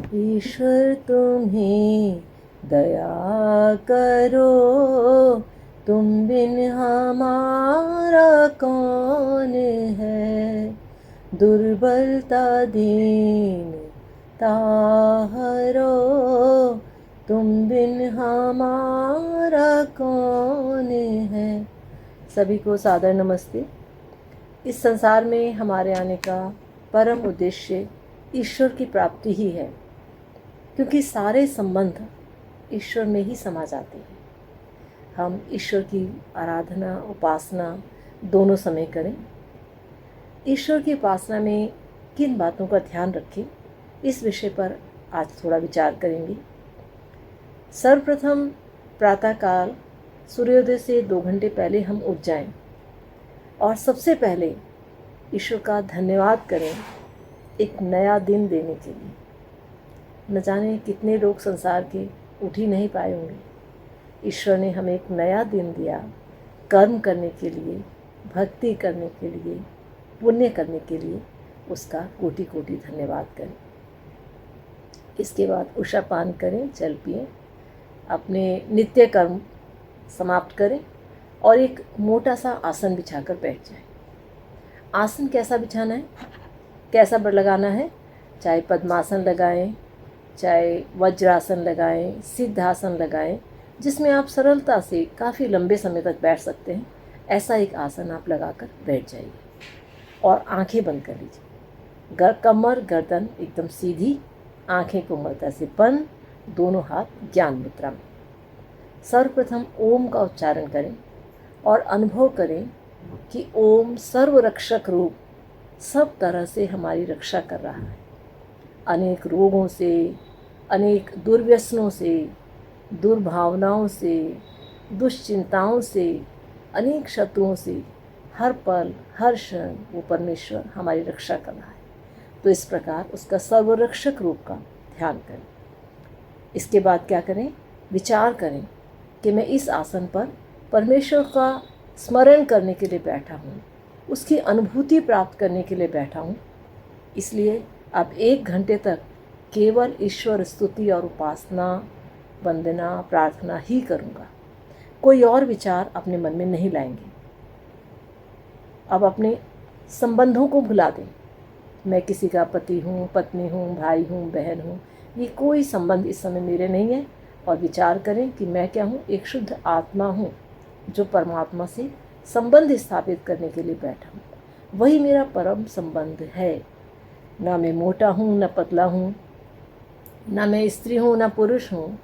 ईश्वर तुम्हें दया करो, तुम बिन हमारा कौन है। दुर्बलता दीनता हरो, तुम बिन हमारा कौन है। सभी को सादर नमस्ते। इस संसार में हमारे आने का परम उद्देश्य ईश्वर की प्राप्ति ही है, क्योंकि सारे संबंध ईश्वर में ही समा जाते हैं। हम ईश्वर की आराधना उपासना दोनों समय करें। ईश्वर की उपासना में किन बातों का ध्यान रखें, इस विषय पर आज थोड़ा विचार करेंगे। सर्वप्रथम प्रातःकाल सूर्योदय से 2 घंटे पहले हम उठ जाएं और सबसे पहले ईश्वर का धन्यवाद करें एक नया दिन देने के लिए। न जाने कितने लोग संसार के उठ ही नहीं पाए होंगे। ईश्वर ने हमें एक नया दिन दिया, कर्म करने के लिए, भक्ति करने के लिए, पुण्य करने के लिए। उसका कोटि कोटि धन्यवाद करें। इसके बाद उषा पान करें, जल पिएं, अपने नित्य कर्म समाप्त करें और एक मोटा सा आसन बिछाकर बैठ जाएं। आसन कैसा बिछाना है, कैसा लगाना है, चाहे पद्मासन लगाएं, चाहे वज्रासन लगाएं, सिद्धासन लगाएं, जिसमें आप सरलता से काफ़ी लंबे समय तक बैठ सकते हैं। ऐसा एक आसन आप लगाकर बैठ जाइए और आंखें बंद कर लीजिए। कमर गर्दन एकदम सीधी, आंखें कोमलता से बंद, दोनों हाथ ज्ञान मुद्रा में। सर्वप्रथम ओम का उच्चारण करें और अनुभव करें कि ओम सर्वरक्षक रूप सब तरह से हमारी रक्षा कर रहा है। अनेक रोगों से, अनेक दुर्व्यसनों से, दुर्भावनाओं से, दुश्चिंताओं से, अनेक शत्रुओं से हर पल हर क्षण वो परमेश्वर हमारी रक्षा कर रहा है। तो इस प्रकार उसका सर्वरक्षक रूप का ध्यान करें। इसके बाद क्या करें, विचार करें कि मैं इस आसन पर परमेश्वर का स्मरण करने के लिए बैठा हूँ, उसकी अनुभूति प्राप्त करने के लिए बैठा हूँ। इसलिए अब 1 घंटे तक केवल ईश्वर स्तुति और उपासना, वंदना, प्रार्थना ही करूँगा। कोई और विचार अपने मन में नहीं लाएंगे। अब अपने संबंधों को भुला दें। मैं किसी का पति हूँ, पत्नी हूँ, भाई हूँ, बहन हूँ, ये कोई संबंध इस समय मेरे नहीं है। और विचार करें कि मैं क्या हूँ, एक शुद्ध आत्मा हूँ जो परमात्मा से संबंध स्थापित करने के लिए बैठा हूँ। वही मेरा परम संबंध है। ना मैं मोटा हूँ, ना पतला हूँ, ना मैं स्त्री हूँ, ना पुरुष हूँ,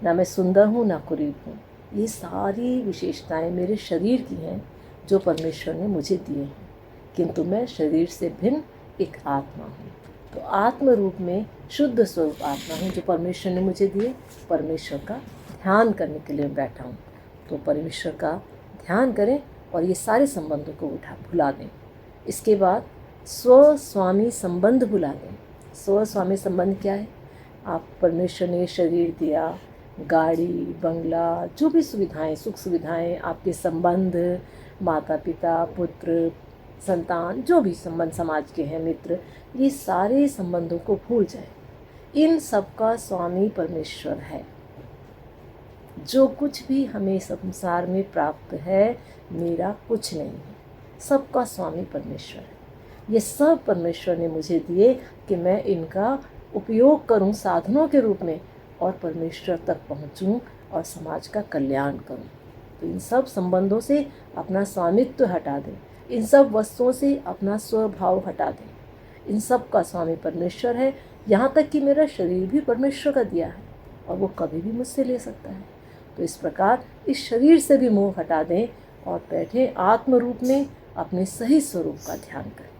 ना मैं सुंदर हूँ, ना कुरीब हूँ। ये सारी विशेषताएं मेरे शरीर की हैं जो परमेश्वर ने मुझे दिए हैं, किंतु मैं शरीर से भिन्न एक आत्मा हूँ। तो आत्म रूप में शुद्ध स्वरूप आत्मा हूँ जो परमेश्वर ने मुझे दिए। परमेश्वर का ध्यान करने के लिए बैठा हूँ। तो परमेश्वर का ध्यान करें और ये सारे संबंधों को भुला दें। इसके बाद स्व स्वामी संबंध भुला दें। स्व स्वामी संबंध क्या है? आप परमेश्वर ने शरीर दिया, गाड़ी, बंगला, जो भी सुविधाएं, सुख सुविधाएं, आपके संबंध, माता पिता, पुत्र, संतान, जो भी संबंध समाज के हैं, मित्र, ये सारे संबंधों को भूल जाए। इन सब का स्वामी परमेश्वर है। जो कुछ भी हमें संसार में प्राप्त है मेरा कुछ नहीं है, सबका स्वामी परमेश्वर है। ये सब परमेश्वर ने मुझे दिए कि मैं इनका उपयोग करूं साधनों के रूप में और परमेश्वर तक पहुंचूं और समाज का कल्याण करूं। तो इन सब संबंधों से अपना स्वामित्व हटा दें, इन सब वस्तुओं से अपना स्वभाव हटा दें। इन सब का स्वामी परमेश्वर है। यहाँ तक कि मेरा शरीर भी परमेश्वर का दिया है और वो कभी भी मुझसे ले सकता है। तो इस प्रकार इस शरीर से भी मोह हटा दें और बैठे आत्म रूप में अपने सही स्वरूप का ध्यान करें।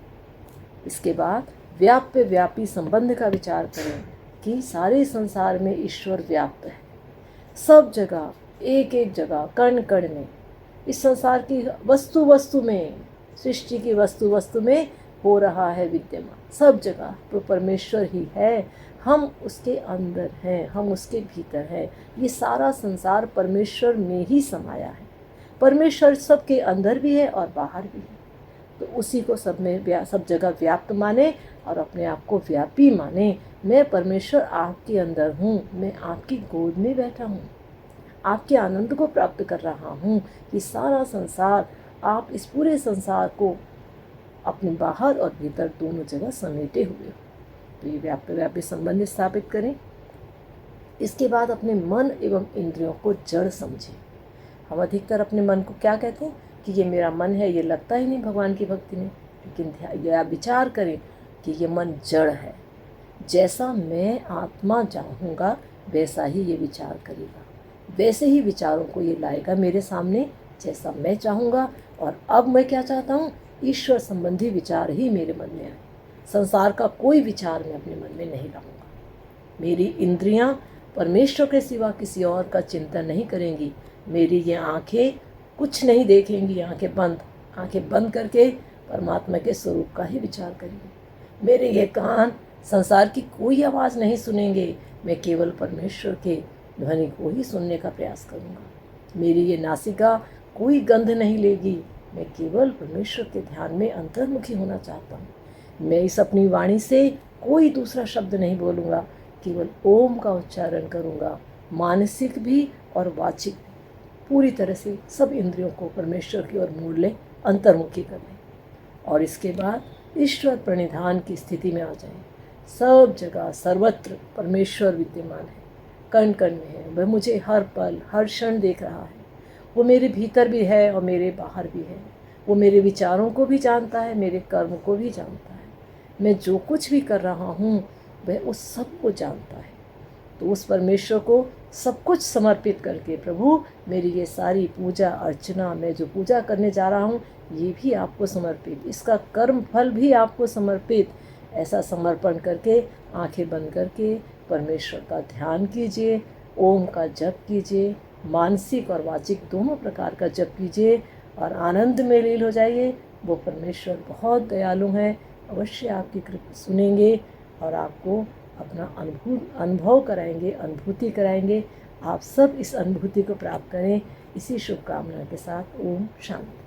इसके बाद व्याप्य व्यापी संबंध का विचार करें कि सारे संसार में ईश्वर व्याप्त है। सब जगह, एक एक जगह, कण कण में, इस संसार की वस्तु वस्तु में, सृष्टि की वस्तु वस्तु में हो रहा है विद्यमान। सब जगह तो परमेश्वर ही है। हम उसके अंदर हैं, हम उसके भीतर हैं। ये सारा संसार परमेश्वर में ही समाया है। परमेश्वर सबके अंदर भी है और बाहर भी है। तो उसी को सब में सब जगह व्याप्त माने और अपने आप को व्यापी माने मैं परमेश्वर आपके अंदर हूँ, मैं आपकी गोद में बैठा हूँ, आपके आनंद को प्राप्त कर रहा हूँ कि सारा संसार, आप इस पूरे संसार को अपने बाहर और भीतर दोनों जगह समेटे हुए हो। तो ये व्यापी संबंध स्थापित करें। इसके बाद अपने मन एवं इंद्रियों को जड़ समझें। हम अधिकतर अपने मन को क्या कहते हैं कि ये मेरा मन है, ये लगता ही नहीं भगवान की भक्ति में। लेकिन यह विचार करें कि ये मन जड़ है, जैसा मैं आत्मा चाहूँगा वैसा ही ये विचार करेगा, वैसे ही विचारों को ये लाएगा मेरे सामने जैसा मैं चाहूँगा। और अब मैं क्या चाहता हूँ, ईश्वर संबंधी विचार ही मेरे मन में आए। संसार का कोई विचार मैं अपने मन में नहीं लाऊंगा। मेरी इंद्रियां परमेश्वर के सिवा किसी और का चिंतन नहीं करेंगी। मेरी ये आंखें कुछ नहीं देखेंगी, आंखें बंद करके परमात्मा के स्वरूप का ही विचार करेंगी। मेरे ये कान संसार की कोई आवाज़ नहीं सुनेंगे, मैं केवल परमेश्वर के ध्वनि को ही सुनने का प्रयास करूँगा। मेरी ये नासिका कोई गंध नहीं लेगी, मैं केवल परमेश्वर के ध्यान में अंतर्मुखी होना चाहता हूँ। मैं इस अपनी वाणी से कोई दूसरा शब्द नहीं बोलूँगा, केवल ओम का उच्चारण करूँगा, मानसिक भी और वाचिक भी। पूरी तरह से सब इंद्रियों को परमेश्वर की ओर मोड़ ले, अंतर्मुखी कर ले। और इसके बाद ईश्वर प्रणिधान की स्थिति में आ जाए। सब जगह सर्वत्र परमेश्वर विद्यमान है, कण कण में है। वह मुझे हर पल हर क्षण देख रहा है। वो मेरे भीतर भी है और मेरे बाहर भी है। वो मेरे विचारों को भी जानता है, मेरे कर्म को भी जानता है। मैं जो कुछ भी कर रहा हूँ वह उस सब को जानता है। तो उस परमेश्वर को सब कुछ समर्पित करके, प्रभु मेरी ये सारी पूजा अर्चना, मैं जो पूजा करने जा रहा हूँ ये भी आपको समर्पित, इसका कर्म फल भी आपको समर्पित, ऐसा समर्पण करके आंखें बंद करके परमेश्वर का ध्यान कीजिए, ओम का जप कीजिए, मानसिक और वाचिक दोनों प्रकार का जप कीजिए और आनंद में लीन हो जाइए। वो परमेश्वर बहुत दयालु हैं, अवश्य आपकी कृपा सुनेंगे और आपको अपना अनुभव कराएंगे, अनुभूति कराएंगे। आप सब इस अनुभूति को प्राप्त करें। इसी शुभकामना के साथ ओम शांति।